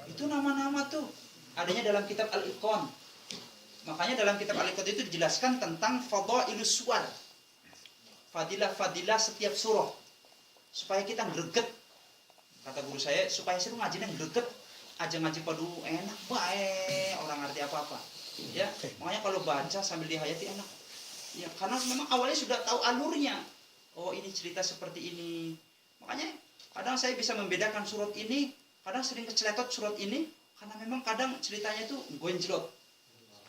itu nama-nama tuh adanya dalam kitab Al-Iqan. Makanya dalam kitab Al-Iqan itu dijelaskan tentang fadhailus suwar. Fadilah-fadilah setiap surah. Supaya kita greget. Kata guru saya, supaya saya ngajinya greget. Aja ngaji padu enak bae, orang ngerti apa-apa. Ya, makanya kalau baca sambil dihayati enak. Ya, karena memang awalnya sudah tahu alurnya. Oh, ini cerita seperti ini. Makanya kadang saya bisa membedakan surat ini, kadang sering keceletot surat ini karena memang kadang ceritanya itu gonjlot.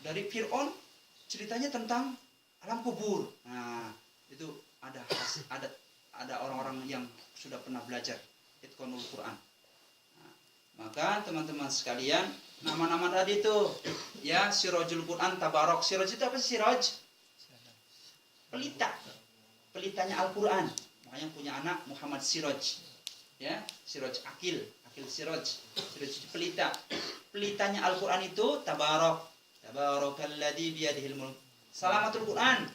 Dari Fir'aun ceritanya tentang alam kubur. Nah, itu ada orang-orang yang sudah pernah belajar Itqanul Quran. Nah, maka teman-teman sekalian, nama-nama tadi itu ya, Sirajul Quran Tabarok. Siraj itu apa sih? Siraj pelitanya Al-Quran. Makanya punya anak Muhammad Siraj. Ya, Siraj Akil Siraj itu pelitanya Al-Quran itu Tabarok. Tabarakalladzi biyadihil mulk. Salamatul Quran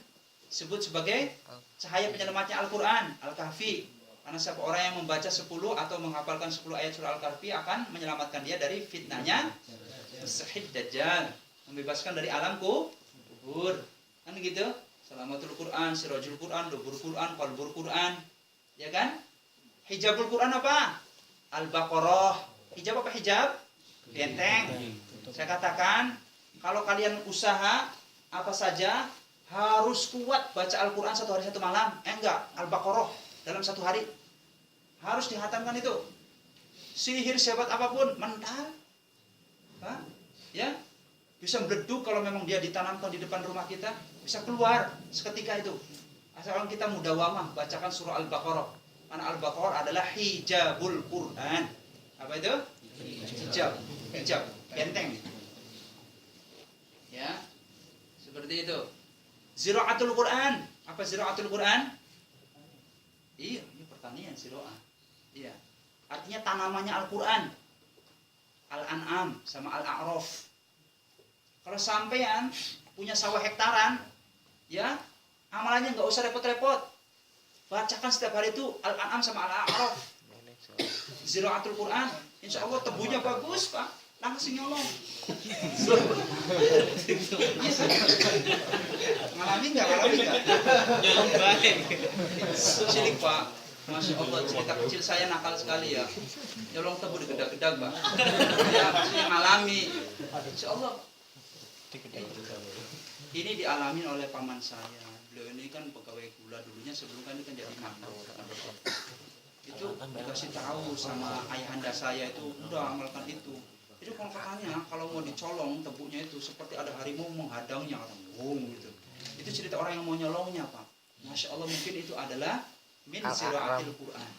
disebut sebagai cahaya penyelamatnya Al-Quran, Al-Kahfi. Karena siapa orang yang membaca 10 atau menghafalkan 10 ayat surah Al-Kahfi akan menyelamatkan dia dari fitnahnya Sahid Dajjal, membebaskan dari alam kubur. Kan gitu? Salamatul Quran, Sirajul Quran, Lubur Quran, Qalbur Quran. Ya kan? Hijabul Quran apa? Al-Baqarah. Hijab apa hijab? Benteng. Saya katakan, kalau kalian usaha apa saja harus kuat baca Al-Quran 1 hari 1 malam. Enggak, Al-Baqarah dalam 1 hari. Harus dihatamkan itu. Sihir sehebat apapun mental. Ya, bisa meleduk kalau memang dia ditanamkan di depan rumah kita, bisa keluar seketika itu. Asalkan kita mudawamah bacakan surah Al-Baqarah. Karena Al-Baqarah adalah hijabul Quran. Apa itu? Hijab, benteng. Ya, seperti itu. Zira'atul Quran. Apa zira'atul Quran? Iya, ini pertanian zira'ah. Iya. Artinya tanamannya Al-Quran. Al-An'am sama Al-A'raf. Kalau sampean punya sawah hektaran, ya, amalannya nggak usah repot-repot. Bacakan setiap hari itu Al-An'am sama Al-A'raf. Zira'atul Quran. Insya Allah tebunya bagus, Pak. Langsung nyolong. Ngalami nggak? Nyolong baik. Cilik, Pak. Masya Allah, cerita kecil saya nakal sekali ya. Nyolong tebu di gedag-gedag, Pak. Ya, maksudnya ngalami. Insya Allah. Ini dialami oleh paman saya. Beliau ini kan pegawai gula dulunya, sebelum kan jadi mandor. Itu dikasih tahu sama ayahanda saya itu, udah amalkan itu. Itu kalau katanya kalau mau dicolong tebunya itu seperti ada harimau menghadangnya, gitu. Itu cerita orang yang mau nyolongnya, Pak. Masya Allah, mungkin itu adalah min zira'atil Quran.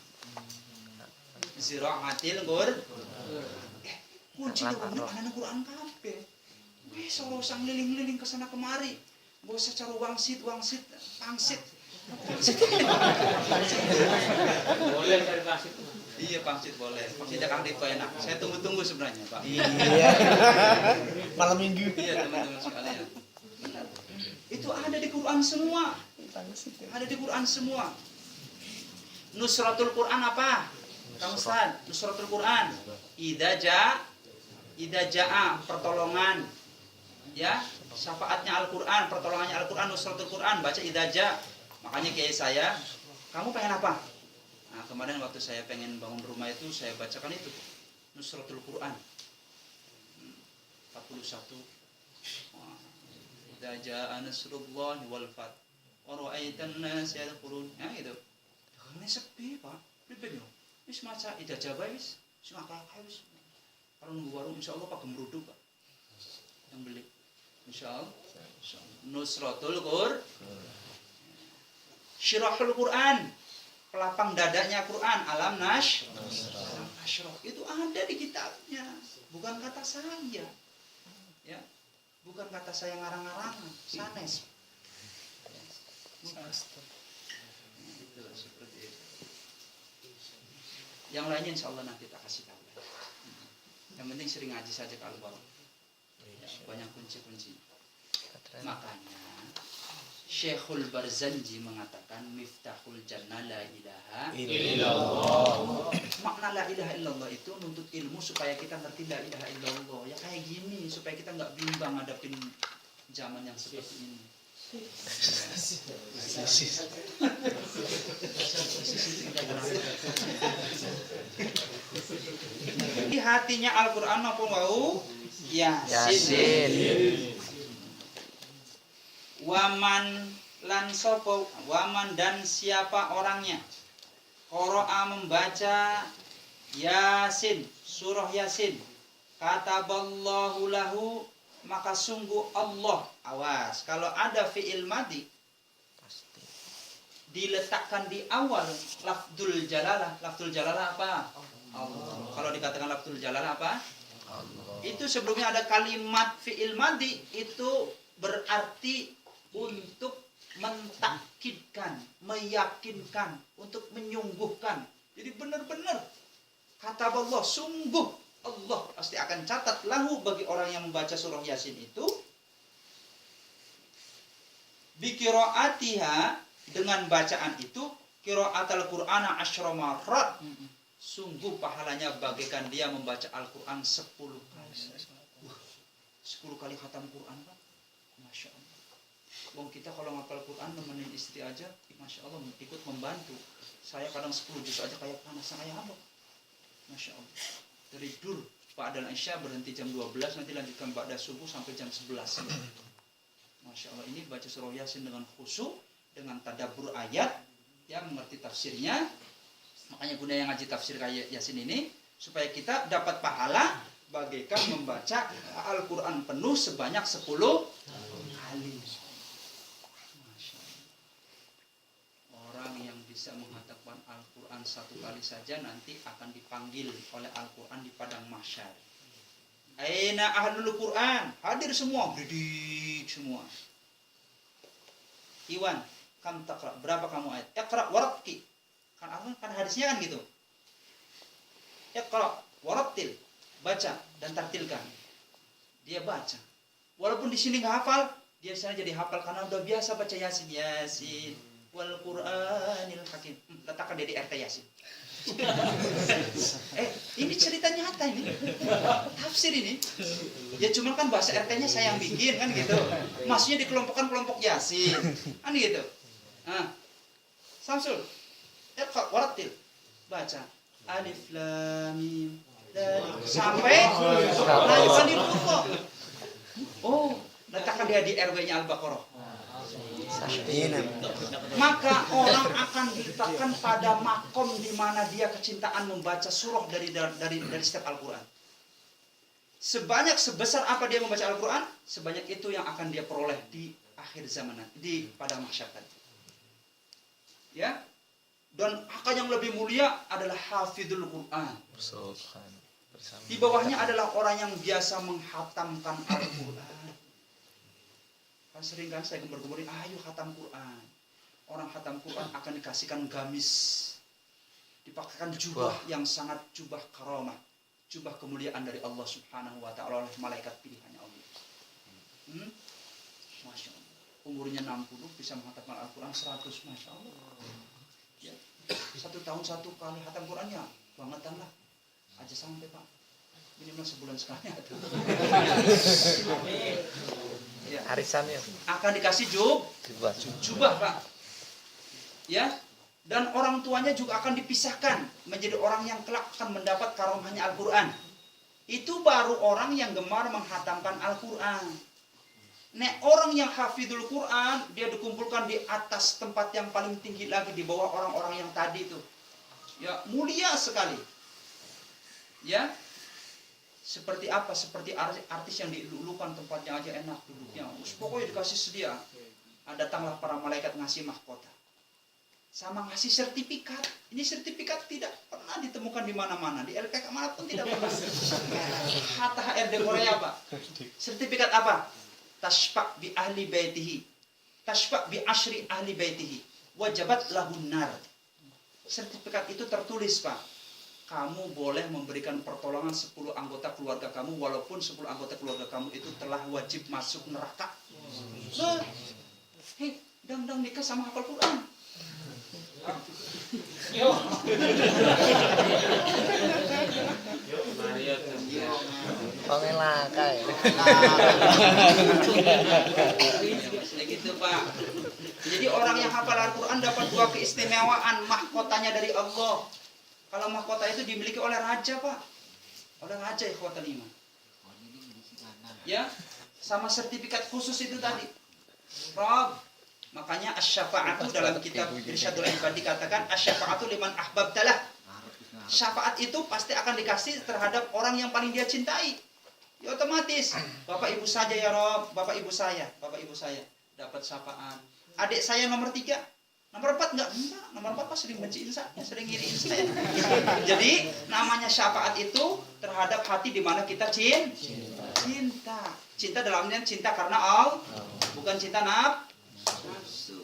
Zira'atil Quran. Kunci itu anak Quran kabeh. Wis ora usah ngeliling-ngeliling ke sana kemari. Gak usah cari wangsit, pangsit. Boleh cari pangsit. Iya, pangsit boleh. Pangsitnya Kang Rito enak. Saya tunggu-tunggu sebenarnya, Pak. Iya. Malam Minggu. Iya, teman-teman sekalian. Benar. Itu ada di Quran semua. Ada di Quran semua. Nusratul Quran apa? Kang Ustaz, Nusratul Quran. Idza jaa pertolongan. Ya, syafaatnya Al-Quran, pertolongannya Al-Quran, Nusratul Quran, baca idza jaa. Makanya kayak saya, kamu pengen apa? Nah, kemarin waktu saya pengen bangun rumah itu, saya bacakan itu Nusratul Quran 41. Idza jaa nasrullahi wal fath wa ra'aitan nas yadkhulun. Ya gitu. Ini sepi, Pak. Pripun yo? Wis maca idza jaa wis, sing akeh wis. Kalau nunggu warung insyaallah Pak gemrudu, Pak. Yang beli. Insyaallah. Nusratul Quran. Syirahul Quran. Pelapang dadanya Quran, alam nasyrah. Itu ada di kitabnya, bukan kata saya. Ya. Bukan kata saya ngarang-ngarangan, sanes. Itu seperti itu. Yang lainnya insyaallah nanti kita kasih tahu. Yang penting sering ngaji saja kalau ya, banyak kunci-kunci. Makanya Syekhul Barzanji mengatakan miftahul jannah la ilaha illallah. Makna la ilaha illallah itu nuntut ilmu supaya kita ngerti la ilaha illallah. Ya kayak gini supaya kita nggak bimbang ngadapin zaman yang seperti ini. Di hatinya Al-Quran apa wau? Yasin. Waman lan sopo, waman dan siapa orangnya qara'a membaca Yasin, surah Yasin, kataballahu lahu, maka sungguh Allah, awas, kalau ada fi'il madhi diletakkan di awal lafdzul jalalah. Lafdzul jalalah apa? Allah. Kalau dikatakan lafdzul jalalah apa? Allah. Itu sebelumnya ada kalimat fi'il madhi, itu berarti untuk mentakkidkan, meyakinkan, untuk menyungguhkan. Jadi benar-benar kata Allah, sungguh Allah pasti akan catat lahu bagi orang yang membaca surah Yasin itu bi qiraatiha, dengan bacaan itu qiraatul Qur'ana asyra marrat, sungguh pahalanya bagaikan dia membaca Al-Qur'an 10 kali. 10 kali khatam Qur'an, Pak. Masya Allah. Wong kita kalau ngapal Quran nemenin istri aja, Masya Allah, ikut membantu. Saya kadang 10 juz aja kayak panas saya abang. Masya Allah. Dari dur ba'dal isya berhenti jam 12, nanti lanjutkan ba'da subuh sampai jam 11. Masya Allah, ini baca surah Yasin dengan khusyuk, dengan tadabbur ayat, ya, mengerti tafsirnya. Makanya Bunda yang ngaji tafsir kayak Yasin ini supaya kita dapat pahala bagaikan membaca Al-Quran penuh sebanyak 10 kali. Masya Allah. Orang yang bisa menghatamkan Al-Quran 1 kali saja nanti akan dipanggil oleh Al-Quran di padang mahsyar. Aina ahlul Quran, hadir semua, berdiri semua. Iwan, kam taqra, berapa kamu ayat? Iqra waratki. Kan hadisnya kan gitu. Iqra warattil, baca dan tartilkan. Dia baca. Walaupun di sini nggak hafal, dia sana jadi hafal karena udah biasa baca Yasin. Yasin wal Qur'anil Hakim. Letakkan dia di RT Yasin. Ini cerita nyata ini. Tafsir ini. Ya cuma kan bahasa RT-nya saya yang bikin kan gitu. Maksudnya dikelompokkan kelompok Yasin. Kan gitu. Nah, Samsul, warattil, baca Alif Lam Mim sampai lanjutan di pokok. Oh, letakkan dia di RW-nya Al-Baqarah. Maka orang akan diletakkan pada makom di mana dia kecintaan membaca surah dari setiap Al-Quran. Sebanyak sebesar apa dia membaca Al-Quran, sebanyak itu yang akan dia peroleh di akhir zaman nanti, di padang mahsyar tadi. Ya. Dan akan yang lebih mulia adalah hafidhul Quran. Di bawahnya adalah orang yang biasa menghatamkan Al-Quran. Kan sering kan saya gembar-gemborin, ayo khatam Quran. Orang khatam Quran akan dikasihkan gamis, dipakaikan jubah yang sangat jubah karamah, jubah kemuliaan dari Allah Subhanahu wa ta'ala oleh malaikat pilihannya Allah. Masya Allah. Umurnya 60 bisa menghatamkan Al-Quran 100, Masya Allah. Ya. 1 tahun 1 kali khatam Qurannya, bangetan lah. Aja sampai Pak. Minimal sebulan sekali atau. Ya. Arisannya Akan dikasih jubah Pak. Ya. Dan orang tuanya juga akan dipisahkan menjadi orang yang kelak akan mendapat karomahnya Al-Quran. Itu baru orang yang gemar menghatamkan Al-Quran. Nek orang yang hafidhul Quran, dia dikumpulkan di atas tempat yang paling tinggi lagi di bawah orang-orang yang tadi itu. Ya, mulia sekali. Ya. Seperti apa? Seperti artis yang dilulukan tempatnya aja enak duduknya. Pokoknya dikasih sedia. Datanglah para malaikat ngasih mahkota. Sama ngasih sertifikat. Ini sertifikat tidak pernah ditemukan di mana-mana. Di LPK manapun tidak pernah. Hatta HRD Korea Pak. Sertifikat apa? Tashfa' bi ahli baitihi. Tashfa' bi asyri ahli baitihi. Wajabat lahun nar. Sertifikat itu tertulis Pak. Kamu boleh memberikan pertolongan 10 anggota keluarga kamu walaupun 10 anggota keluarga kamu itu telah wajib masuk neraka. Dang nikah sama hafal Quran. Pangelakai. Maksudnya gitu Pak. Jadi orang yang hafal Al-Quran dapat dua keistimewaan, mahkotanya dari Allah. Kalau mahkota itu dimiliki oleh raja Pak, oleh raja ikhwatal iman. Ya, sama sertifikat khusus itu tadi. Rob, makanya asy-syafa'atu dalam kitab Irsyadul Ibad dikatakan asy-syafa'atu liman ahbabtalah. Syafaat itu pasti akan dikasih terhadap orang yang paling dia cintai. Ya otomatis, Bapak Ibu saja ya Rob, Bapak Ibu saya dapat syafaat. Adik saya nomor 3, nomor 4 enggak, nomor 4 pas sering benciin saya, sering ngiriin saya. Jadi namanya syafaat itu terhadap hati di mana kita cinta. Cinta dalamnya cinta karena Allah, bukan cinta nafsu.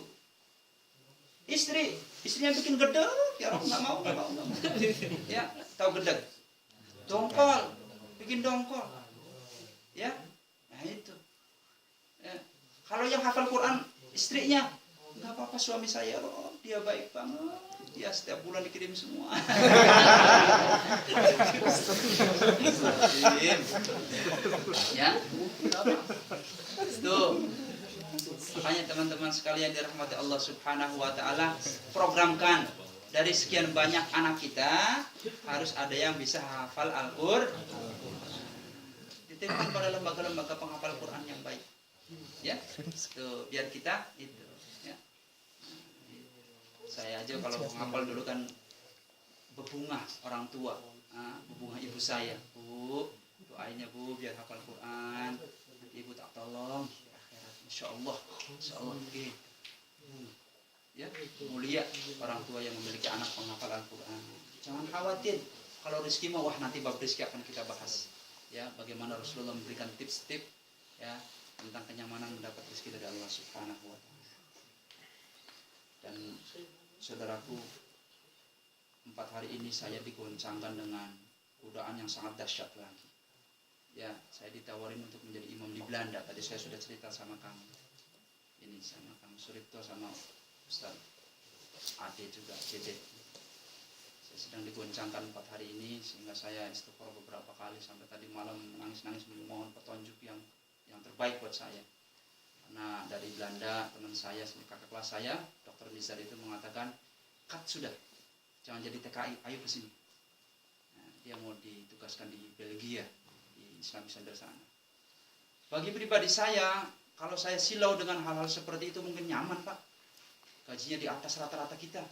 Istrinya bikin gedeg, ya Rob nggak mau. Ya, tahu gedeg? Dongkol, bikin dongkol. Ya, nah itu. Ya. Kalau yang hafal Quran istrinya, nggak apa-apa suami saya, Rob, dia baik banget. Dia setiap bulan dikirim semua. Ya, tuh. Makanya teman-teman sekalian dirahmati Allah Subhanahu wa taala, programkan dari sekian banyak anak kita harus ada yang bisa hafal Al-Qur'an. Ditempatkan pada lembaga-lembaga penghafal Quran yang baik. Ya. Tuh, biar kita itu ya. Saya aja kalau menghafal dulu kan bebungah orang tua, bebungah ibu saya. Bu, doainnya Bu biar hafal Quran. Nanti Ibu tak tolong. Insyaallah gitu. Ya, mulia orang tua yang memiliki anak penghafal Al-Quran. Jangan khawatir kalau rezeki mah, wah nanti bab rezeki akan kita bahas. Ya, bagaimana Rasulullah memberikan tips-tips ya tentang kenyamanan mendapat rezeki dari Allah Subhanahu wa taala. Dan saudaraku, 4 hari ini saya digoncangkan dengan godaan yang sangat dahsyat lagi. Ya, saya ditawarin untuk menjadi imam di Belanda. Tadi saya sudah cerita sama kamu. Ini sama kamu Suripto sama Ustaz Ade juga, Dede. Saya sedang digoncangkan 4 hari ini sehingga saya istighfar beberapa kali sampai tadi malam menangis-nangis memohon petunjuk yang terbaik buat saya. Karena dari Belanda teman saya, kakak kelas saya, Dr. Nizar itu mengatakan, "Cut sudah. Jangan jadi TKI, ayo ke sini." Nah, dia mau ditugaskan di Belgia. Islamic Center sana. Bagi pribadi saya, kalau saya silau dengan hal-hal seperti itu mungkin nyaman Pak. Gajinya di atas rata-rata kita.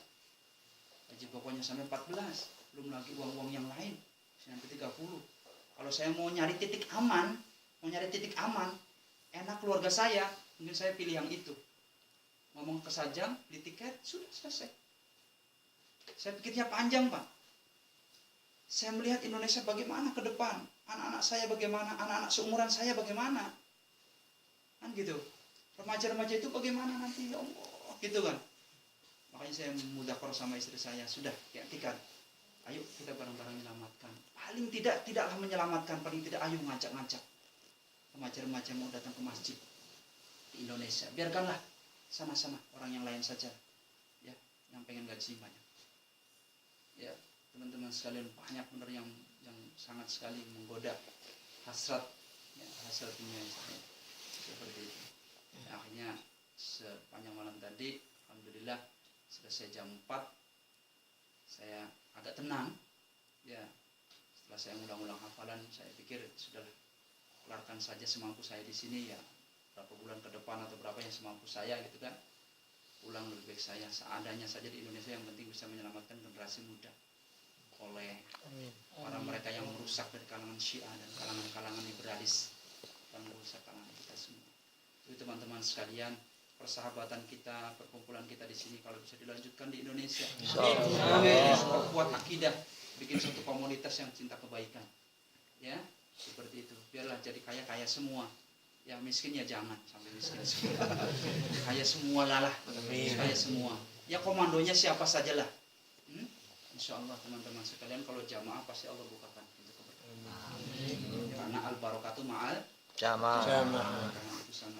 Gaji pokoknya sampai 14, belum lagi uang-uang yang lain sampai 30. Kalau saya mau nyari titik aman, enak keluarga saya, mungkin saya pilih yang itu. Ngomong ke Sajang, beli tiket, sudah selesai. Saya pikirnya panjang Pak. Saya melihat Indonesia bagaimana ke depan. Anak-anak saya bagaimana, anak-anak seumuran saya bagaimana. Kan gitu. Remaja-remaja itu bagaimana nanti, ya Allah, gitu kan. Makanya saya mudzakarah sama istri saya, sudah, yaktikan. Ayo kita bareng-bareng menyelamatkan. Paling tidaklah menyelamatkan, paling tidak ayo ngajak-ngajak. Remaja-remaja mau datang ke masjid di Indonesia. Biarkanlah sana-sana orang yang lain saja. Ya, yang pengen gaji banyak. Ya, teman-teman sekalian, banyak benar yang sangat sekali menggoda hasrat dunia saya seperti itu. Ya, akhirnya sepanjang malam tadi alhamdulillah selesai jam 4 saya agak tenang ya. Setelah saya ulang-ulang hafalan, saya pikir sudah kelarkan saja semampu saya di sini ya, berapa bulan ke depan atau berapa yang semampu saya gitu kan, ulang lebih baik saya seadanya saja di Indonesia, yang penting bisa menyelamatkan generasi muda oleh para mereka yang merusak dari kalangan Syiah dan kalangan-kalangan liberalis yang merusak kalangan kita semua. Itu teman-teman sekalian, persahabatan kita, perkumpulan kita di sini kalau bisa dilanjutkan di Indonesia. Amin. Kuat akidah, bikin satu komunitas yang cinta kebaikan. Ya, seperti itu. Biarlah jadi kaya-kaya semua. Yang miskin ya jangan sampai miskin semua. Kaya semua lah. Kaya semua. Ya komandonya siapa sajalah. Insya Allah teman-teman sekalian, kalau jamaah pasti Allah bukakan pintu keberkahan. Karena al-barakatu ma'al jamaah. Karena itu sama.